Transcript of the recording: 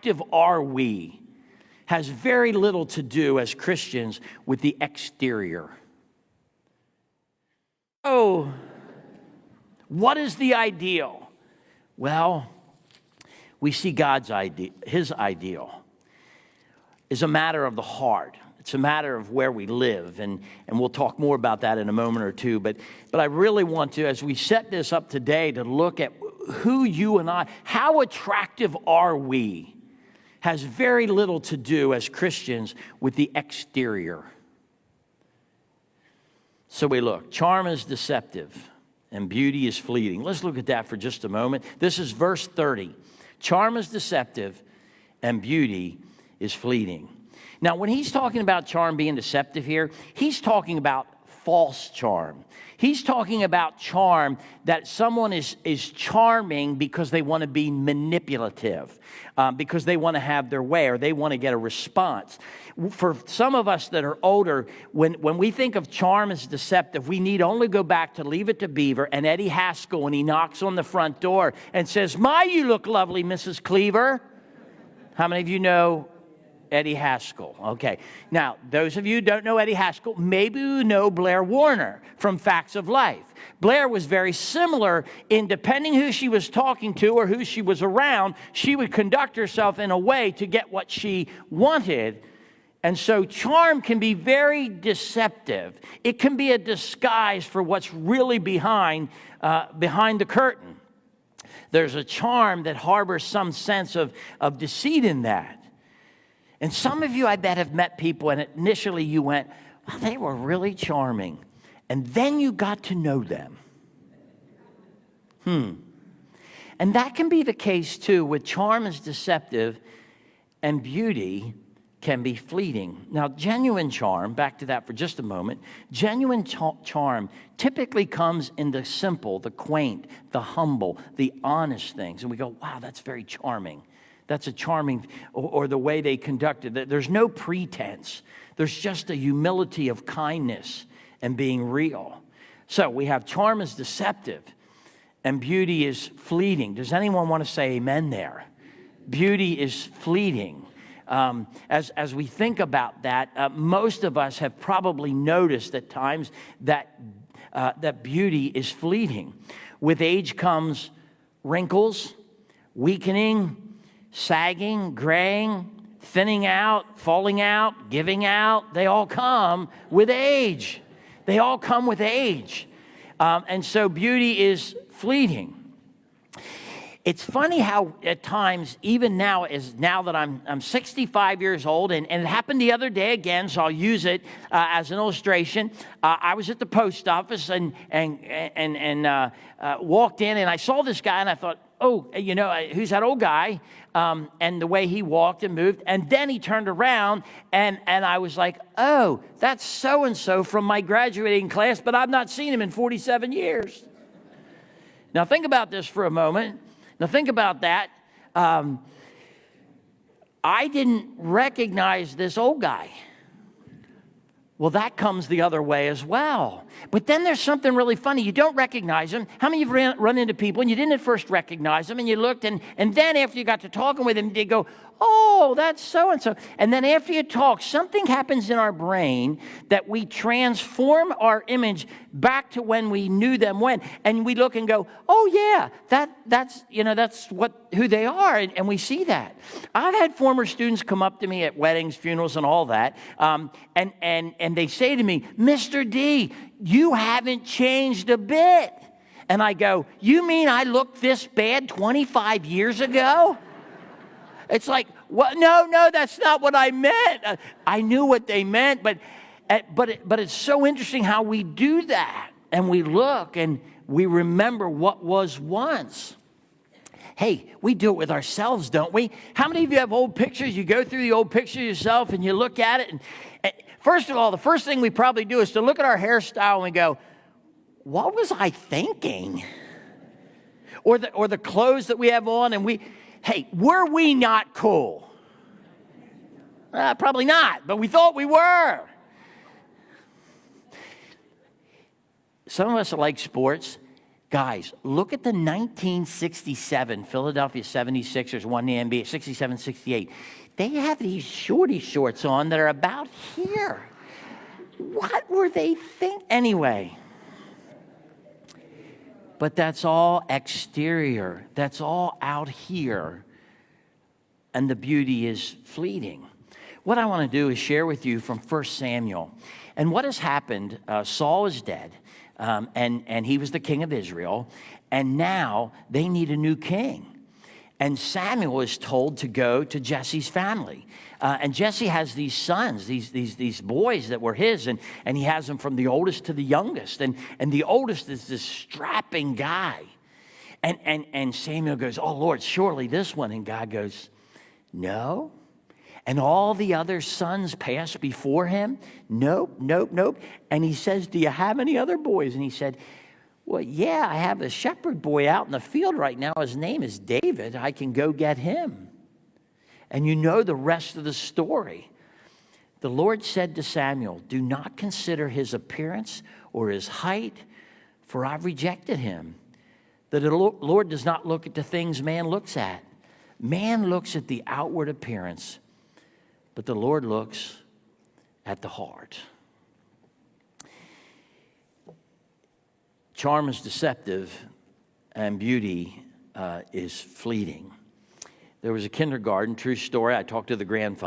attractive are we has very little to do as Christians with the exterior. Oh, what is the ideal? Well, we see God's ideal, his ideal is a matter of the heart. It's a matter of where we live, and we'll talk more about that in a moment or two. But I really want to, as we set this up today, to look at who you and I, how attractive are we, has very little to do as Christians with the exterior. So we look. Charm is deceptive, and beauty is fleeting. Let's look at that for just a moment. This is verse 30. Charm is deceptive, and beauty is fleeting. Now, when he's talking about charm being deceptive here, he's talking about false charm. He's talking about charm that someone is charming because they want to be manipulative, because they want to have their way or they want to get a response. For some of us that are older, when we think of charm as deceptive, we need only go back to Leave It to Beaver and Eddie Haskell when he knocks on the front door and says, "My, you look lovely, Mrs. Cleaver." How many of you know Eddie Haskell? Okay. Now, those of you who don't know Eddie Haskell, maybe you know Blair Warner from Facts of Life. Blair was very similar in, depending who she was talking to or who she was around, she would conduct herself in a way to get what she wanted. And so charm can be very deceptive. It can be a disguise for what's really behind the curtain. There's a charm that harbors some sense of deceit in that. And some of you, I bet, have met people and initially you went, "Well, they were really charming." And then you got to know them. And that can be the case too, with charm is deceptive and beauty can be fleeting. Now, genuine charm, back to that for just a moment, genuine charm typically comes in the simple, the quaint, the humble, the honest things. And we go, "Wow, that's very charming. That's a charming," or the way they conducted it. There's no pretense. There's just a humility of kindness and being real. So we have charm is deceptive and beauty is fleeting. Does anyone want to say amen there? Beauty is fleeting. As we think about that, most of us have probably noticed at times that beauty is fleeting. With age comes wrinkles, weakening, sagging, graying, thinning out, falling out, giving out. They all come with age. They all come with age. And so beauty is fleeting. It's funny how at times, even now that I'm 65 years old, and it happened the other day again, so I'll use it as an illustration. I was at the post office and walked in, and I saw this guy, and I thought, "Oh, you know, who's that old guy?" And the way he walked and moved. And then he turned around, and I was like, "Oh, that's so-and-so from my graduating class, but I've not seen him in 47 years. Now, think about this for a moment. Now, think about that. I didn't recognize this old guy. Well, that comes the other way as well. But then there's something really funny. You don't recognize them. How many of you have run into people and you didn't at first recognize them, and you looked, and then after you got to talking with them, they go, "Oh, that's so-and-so." And then after you talk, something happens in our brain that we transform our image back to when we knew them when. And we look and go, "Oh, yeah, that's who they are." And we see that. I've had former students come up to me at weddings, funerals, and all that. And they say to me, "Mr. D, you haven't changed a bit." And I go, "You mean I looked this bad 25 years ago?" It's like, "What? No, that's not what I meant." I knew what they meant, but it's so interesting how we do that. And we look and we remember what was once. Hey, we do it with ourselves, don't we? How many of you have old pictures? You go through the old picture yourself and you look at it. And first of all, the first thing we probably do is to look at our hairstyle and we go, "What was I thinking?" Or the clothes that we have on, and hey, were we not cool? Probably not, but we thought we were. Some of us like sports. Guys, look at the 1967 Philadelphia 76ers won the NBA, 67-68. They have these shorty shorts on that are about here. What were they thinking? Anyway, but that's all exterior. That's all out here. And the beauty is fleeting. What I want to do is share with you from 1 Samuel. And what has happened, Saul is dead, and he was the king of Israel. And now they need a new king. And Samuel is told to go to Jesse's family. And Jesse has these sons, these boys that were his, and he has them from the oldest to the youngest. And the oldest is this strapping guy. And Samuel goes, "Oh, Lord, surely this one." And God goes, "No." And all the other sons pass before him. Nope, nope, nope. And he says, "Do you have any other boys?" And he said, "Well, yeah, I have a shepherd boy out in the field right now. His name is David. I can go get him." And you know the rest of the story. The Lord said to Samuel, "Do not consider his appearance or his height, for I've rejected him." That the Lord does not look at the things man looks at. Man looks at the outward appearance, but the Lord looks at the heart. Charm is deceptive, and beauty is fleeting. There was a kindergarten, true story. I talked to the grandfather.